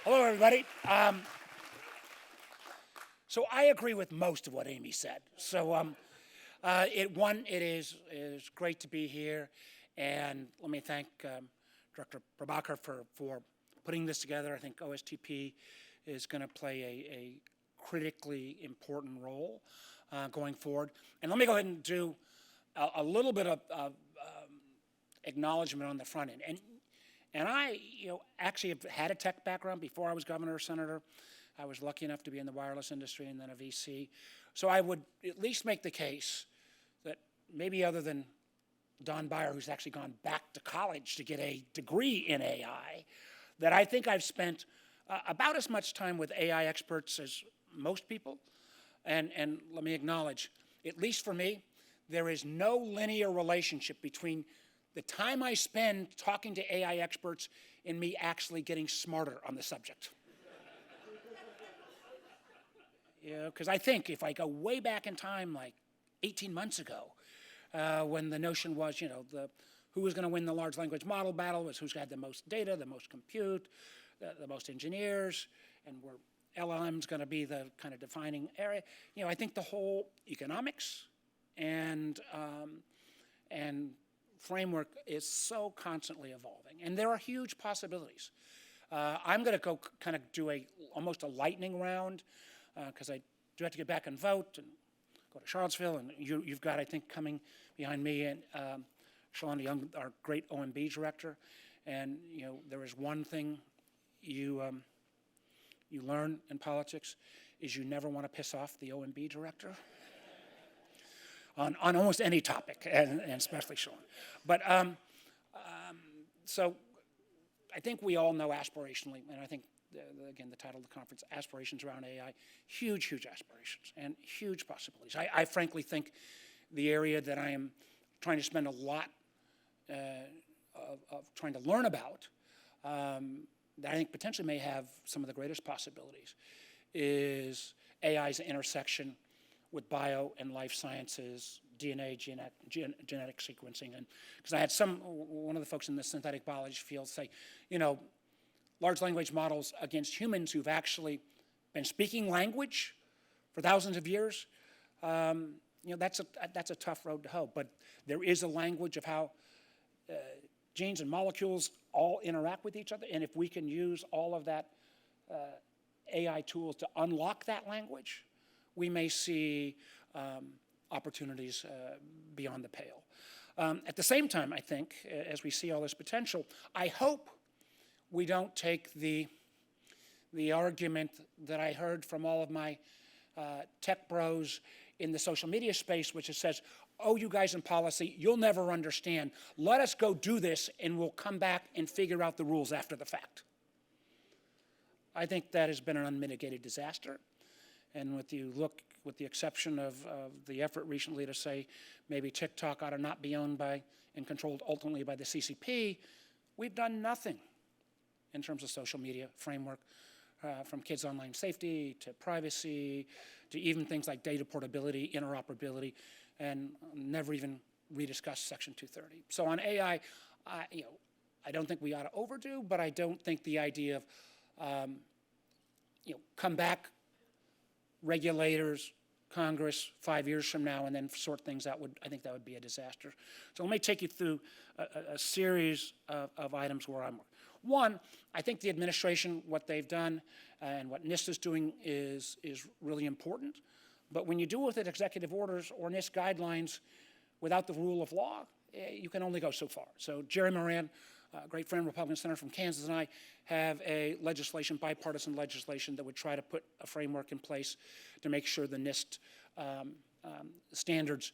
Hello, everybody. So I agree with most of what Amy said. It is great to be here, and let me thank Director Prabhakar for putting this together. I think OSTP is going to play a critically important role going forward. And let me go ahead and do a little bit of acknowledgement on the front end. And I, actually have had a tech background before I was governor or senator. I was lucky enough to be in the wireless industry and then a VC. So I would at least make the case that maybe other than Don Beyer, who's actually gone back to college to get a degree in AI, that I think I've spent about as much time with AI experts as most people. And let me acknowledge, at least for me, there is no linear relationship between the time I spend talking to AI experts and me actually getting smarter on the subject. Because I think if I go way back in time, like 18 months ago, when the notion was, who was going to win the large language model battle was who's had the most data, the most compute, the most engineers, and where LLM's going to be the kind of defining area. I think the whole economics and framework is so constantly evolving, and there are huge possibilities. I'm going to go kind of do almost a lightning round because I do have to get back and vote and go to Charlottesville, and you've got, I think, coming behind me, and Shalonda Young, our great OMB director, and there is one thing you learn in politics is you never want to piss off the OMB director. On almost any topic, and especially Sean. But so I think we all know aspirationally, and I think, again, the title of the conference, Aspirations Around AI, huge, huge aspirations and huge possibilities. I frankly think the area that I am trying to spend a lot of trying to learn about, that I think potentially may have some of the greatest possibilities, is AI's intersection with bio and life sciences, DNA, genetic sequencing. And because I had one of the folks in the synthetic biology field say, large language models against humans who've actually been speaking language for thousands of years, that's a tough road to hoe. But there is a language of how genes and molecules all interact with each other. And if we can use all of that AI tools to unlock that language, we may see opportunities beyond the pale. At the same time, I think, as we see all this potential, I hope we don't take the argument that I heard from all of my tech bros in the social media space, which says, oh, you guys in policy, you'll never understand. Let us go do this, and we'll come back and figure out the rules after the fact. I think that has been an unmitigated disaster. And with the exception of the effort recently to say maybe TikTok ought to not be owned by and controlled ultimately by the CCP, we've done nothing in terms of social media framework, from kids' online safety to privacy to even things like data portability, interoperability, and never even rediscussed Section 230. So on AI, I don't think we ought to overdo, but I don't think the idea of come back, regulators, Congress 5 years from now, and then sort things out, I think that would be a disaster. So let me take you through a series of items where I'm working. One, I think the administration, what they've done and what NIST is doing is really important. But when you do it with executive orders or NIST guidelines without the rule of law, you can only go so far. So Jerry Moran, a great friend, Republican senator from Kansas, and I have a bipartisan legislation that would try to put a framework in place to make sure the NIST standards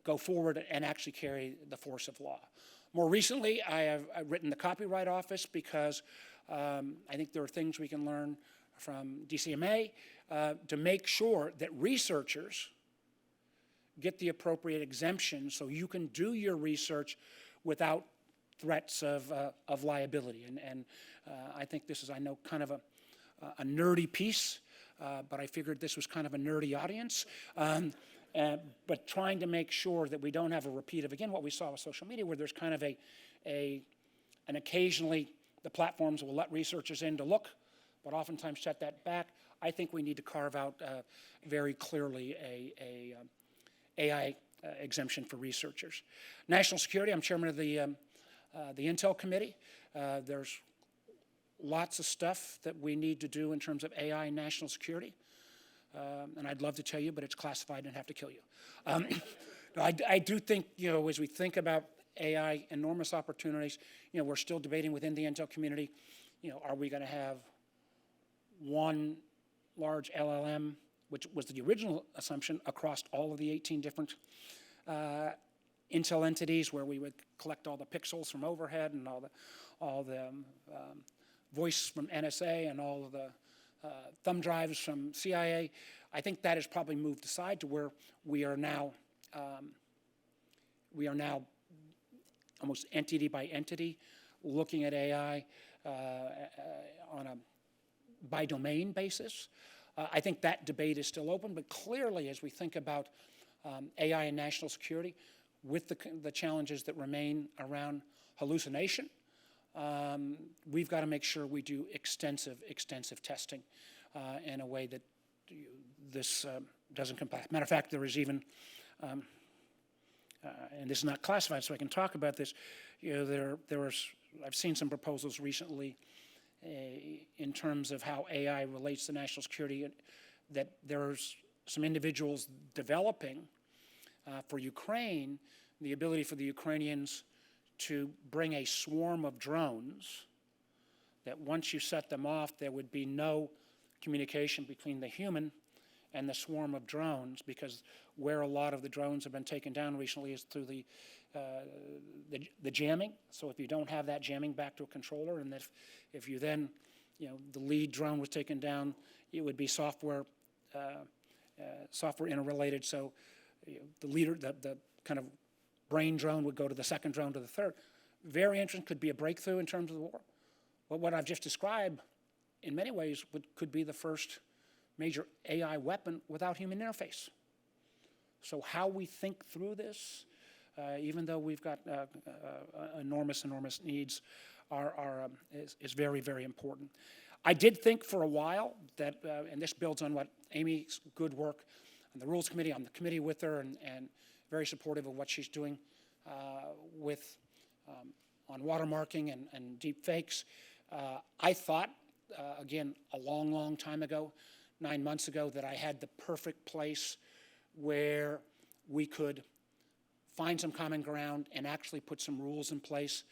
go forward and actually carry the force of law. More recently, I've written the Copyright Office because I think there are things we can learn from DCMA to make sure that researchers get the appropriate exemption so you can do your research without threats of liability. And I think this is, I know, kind of a nerdy piece, but I figured this was kind of a nerdy audience. But trying to make sure that we don't have a repeat of, again, what we saw with social media, where there's kind of an occasionally the platforms will let researchers in to look, but oftentimes set that back. I think we need to carve out very clearly a AI exemption for researchers. National security, I'm chairman of the Intel Committee. There's lots of stuff that we need to do in terms of AI and national security. And I'd love to tell you, but it's classified and I'd have to kill you. I do think, as we think about AI, enormous opportunities, we're still debating within the Intel community, are we going to have one large LLM, which was the original assumption, across all of the 18 different Intel entities, where we would collect all the pixels from overhead and all the voice from NSA and all of the thumb drives from CIA. I think that has probably moved aside to where we are now almost entity by entity looking at AI on a by domain basis. I think that debate is still open, but clearly as we think about AI and national security, with the challenges that remain around hallucination, we've got to make sure we do extensive testing in a way that this doesn't comply. Matter of fact, there is even, and this is not classified, so I can talk about this. I've seen some proposals recently in terms of how AI relates to national security, that there's some individuals developing for Ukraine the ability for the Ukrainians to bring a swarm of drones that once you set them off, there would be no communication between the human and the swarm of drones, because where a lot of the drones have been taken down recently is through the jamming. So if you don't have that jamming back to a controller, and if you then, the lead drone was taken down, it would be software interrelated. So the leader, the kind of brain drone would go to the second drone to the third. Very interesting, could be a breakthrough in terms of the war. But what I've just described, in many ways, could be the first major AI weapon without human interface. So how we think through this, even though we've got enormous needs, is very, very important. I did think for a while that, and this builds on what Amy's good work on the Rules Committee, on the committee with her, and very supportive of what she's doing on watermarking and deep fakes. I thought, again, a long time ago, 9 months ago, that I had the perfect place where we could find some common ground and actually put some rules in place,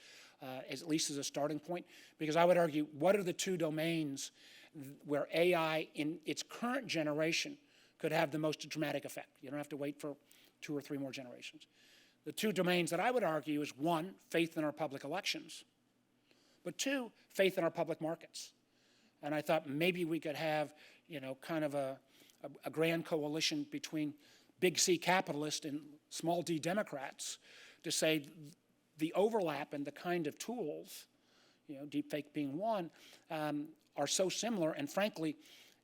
at least as a starting point. Because I would argue, what are the two domains where AI in its current generation could have the most dramatic effect? You don't have to wait for 2 or 3 more generations. The two domains that I would argue is, 1, faith in our public elections, but 2, faith in our public markets. And I thought maybe we could have, kind of a grand coalition between big C capitalists and small d Democrats to say the overlap and the kind of tools, deepfake being one, are so similar. And frankly,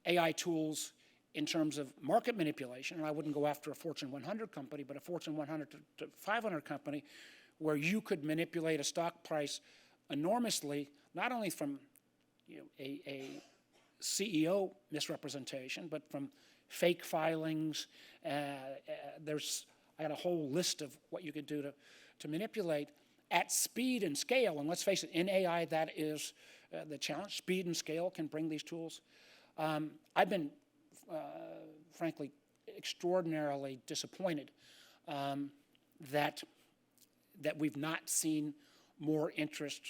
AI tools in terms of market manipulation, and I wouldn't go after a Fortune 100 company, but a Fortune 100 to 500 company, where you could manipulate a stock price enormously, not only from a CEO misrepresentation, but from fake filings. I got a whole list of what you could do to manipulate at speed and scale. And let's face it, in AI, that is the challenge. Speed and scale can bring these tools. I've been, frankly, extraordinarily disappointed that we've not seen more interest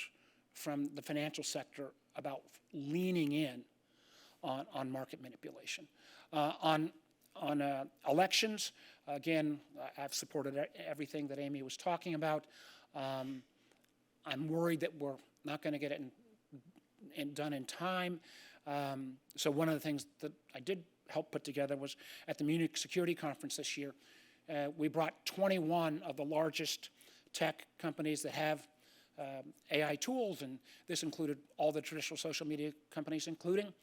from the financial sector about leaning in on market manipulation. On elections, again, I've supported everything that Amy was talking about. I'm worried that we're not going to get it done in time. So one of the things that I did help put together was at the Munich Security Conference this year, we brought 21 of the largest tech companies that have AI tools, and this included all the traditional social media companies, including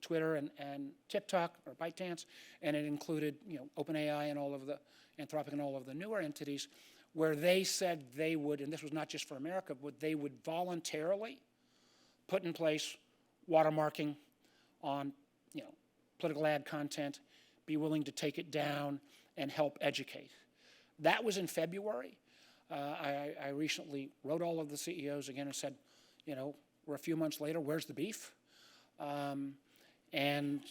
Twitter and TikTok or ByteDance, and it included OpenAI and all of the Anthropic and all of the newer entities, where they said they would, and this was not just for America, but they would voluntarily put in place watermarking on, political ad content, be willing to take it down and help educate. That was in February. I recently wrote all of the CEOs again and said, we're a few months later, where's the beef? And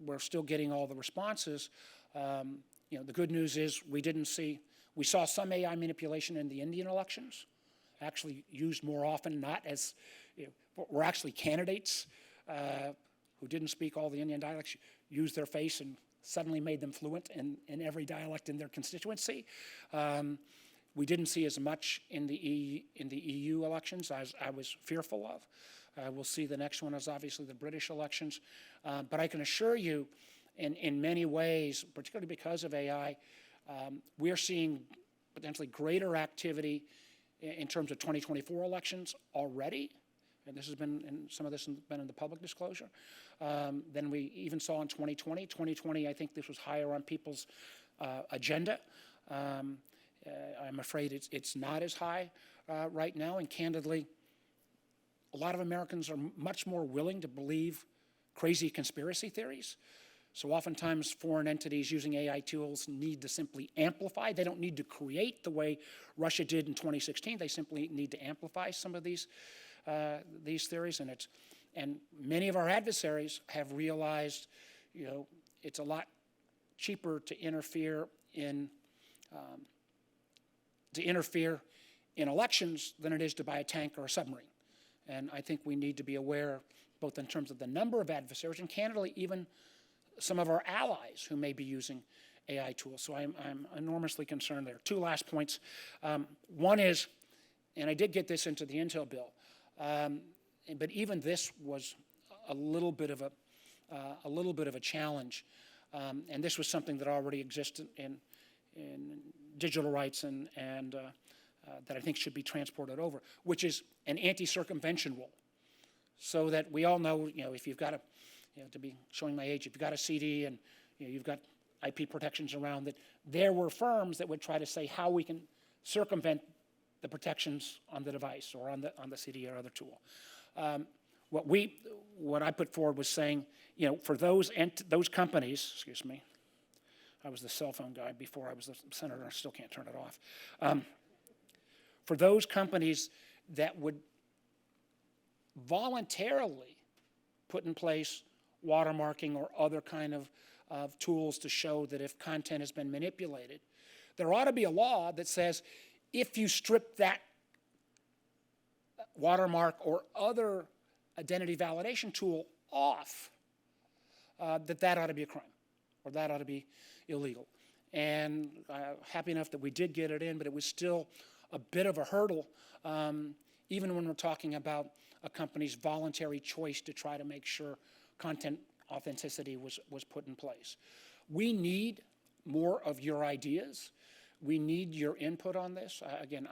we're still getting all the responses. The good news is we saw some AI manipulation in the Indian elections, actually used more often, not as, were actually candidates who didn't speak all the Indian dialects, used their face and suddenly made them fluent in every dialect in their constituency. We didn't see as much in the EU elections as I was fearful of. We'll see the next one is obviously the British elections. But I can assure you, in many ways, particularly because of AI, we're seeing potentially greater activity in terms of 2024 elections already. And this has been, and some of this has been in the public disclosure, than we even saw in 2020. 2020, I think this was higher on people's agenda. I'm afraid it's not as high right now, and candidly, a lot of Americans are much more willing to believe crazy conspiracy theories. So oftentimes foreign entities using AI tools need to simply amplify. They don't need to create the way Russia did in 2016. They simply need to amplify some of these theories, and many of our adversaries have realized, it's a lot cheaper to interfere in elections than it is to buy a tank or a submarine. And I think we need to be aware, both in terms of the number of adversaries and candidly even some of our allies who may be using AI tools. So I'm enormously concerned there. Two last points. One is, and I did get this into the Intel bill, but even this was a little bit of a challenge, and this was something that already existed in digital rights and that I think should be transported over, which is an anti-circumvention rule, so that we all know, if you've got to be showing my age, if you've got a CD and you've got IP protections around it, there were firms that would try to say how we can circumvent the protections on the device or on the CD or other tool. What I put forward was saying, for those companies, excuse me, I was the cell phone guy before I was the senator. I still can't turn it off. For those companies that would voluntarily put in place watermarking or other kind of tools to show that if content has been manipulated, there ought to be a law that says if you strip that watermark or other identity validation tool off, that ought to be a crime, or that ought to be illegal. And happy enough that we did get it in, but it was still a bit of a hurdle, even when we're talking about a company's voluntary choice to try to make sure content authenticity was put in place. We need more of your ideas. We need your input on this. Again,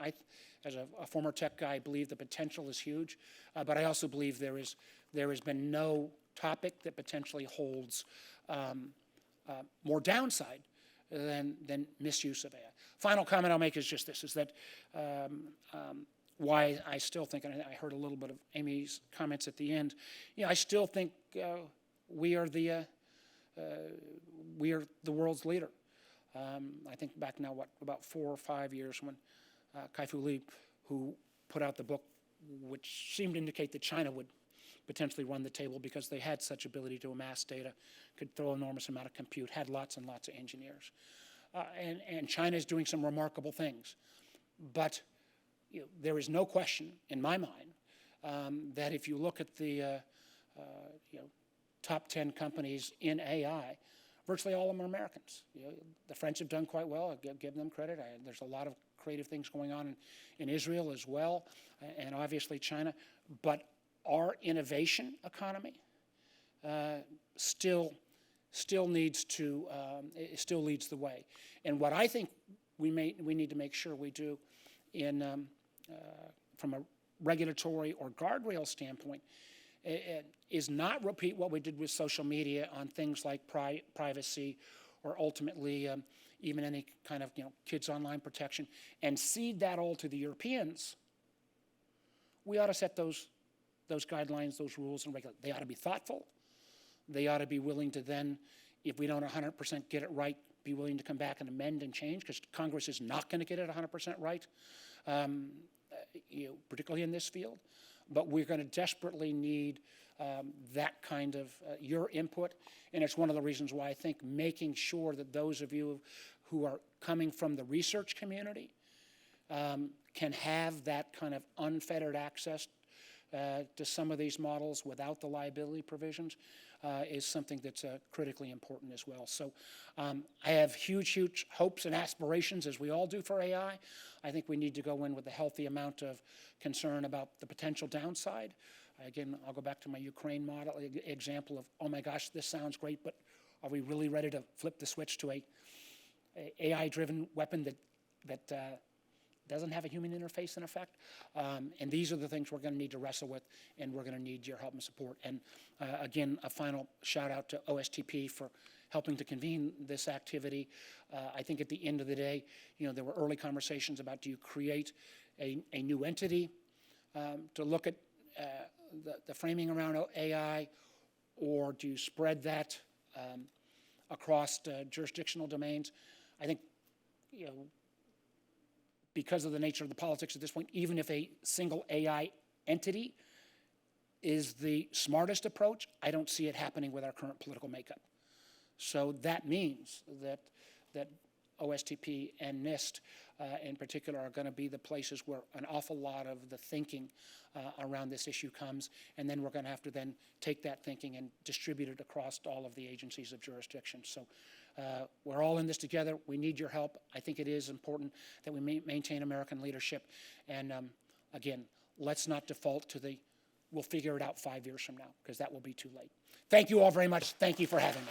as a former tech guy, I believe the potential is huge, but I also believe there has been no topic that potentially holds more downside than misuse of AI. Final comment I'll make is just this, is that why I still think, and I heard a little bit of Amy's comments at the end, I still think we are the world's leader. I think back now, about 4 or 5 years when Kai-Fu Lee, who put out the book, which seemed to indicate that China would potentially run the table because they had such ability to amass data, could throw an enormous amount of compute, had lots and lots of engineers. And China is doing some remarkable things. But there is no question in my mind that if you look at the top 10 companies in AI, virtually all of them are Americans. The French have done quite well. I give them credit. There's a lot of creative things going on in Israel as well, and obviously China. But our innovation economy still leads the way. And what I think we need to make sure we do from a regulatory or guardrail standpoint is not repeat what we did with social media on things like privacy or ultimately even any kind of kids online protection, and cede that all to the Europeans. We ought to set those those guidelines, those rules and regulations. They ought to be thoughtful. They ought to be willing to then, if we don't 100% get it right, be willing to come back and amend and change, because Congress is not going to get it 100% right, particularly in this field. But we're going to desperately need that kind of your input, and it's one of the reasons why I think making sure that those of you who are coming from the research community can have that kind of unfettered access to some of these models without the liability provisions is something that's critically important as well. So I have huge, huge hopes and aspirations, as we all do, for AI. I think we need to go in with a healthy amount of concern about the potential downside. Again, I'll go back to my Ukraine model example of, oh my gosh, this sounds great, but are we really ready to flip the switch to a AI-driven weapon that doesn't have a human interface in effect? And these are the things we're going to need to wrestle with, and we're going to need your help and support. And again, a final shout out to OSTP for helping to convene this activity. I think at the end of the day, there were early conversations about, do you create a new entity to look at the framing around AI, or do you spread that across jurisdictional domains? I think, because of the nature of the politics at this point, even if a single AI entity is the smartest approach, I don't see it happening with our current political makeup. So that means that OSTP and NIST in particular are going to be the places where an awful lot of the thinking around this issue comes, and then we're going to have to then take that thinking and distribute it across all of the agencies of jurisdiction. So we're all in this together. We need your help. I think it is important that we maintain American leadership, and again, let's not default to we'll figure it out 5 years from now, because that will be too late. Thank you all very much. Thank you for having me.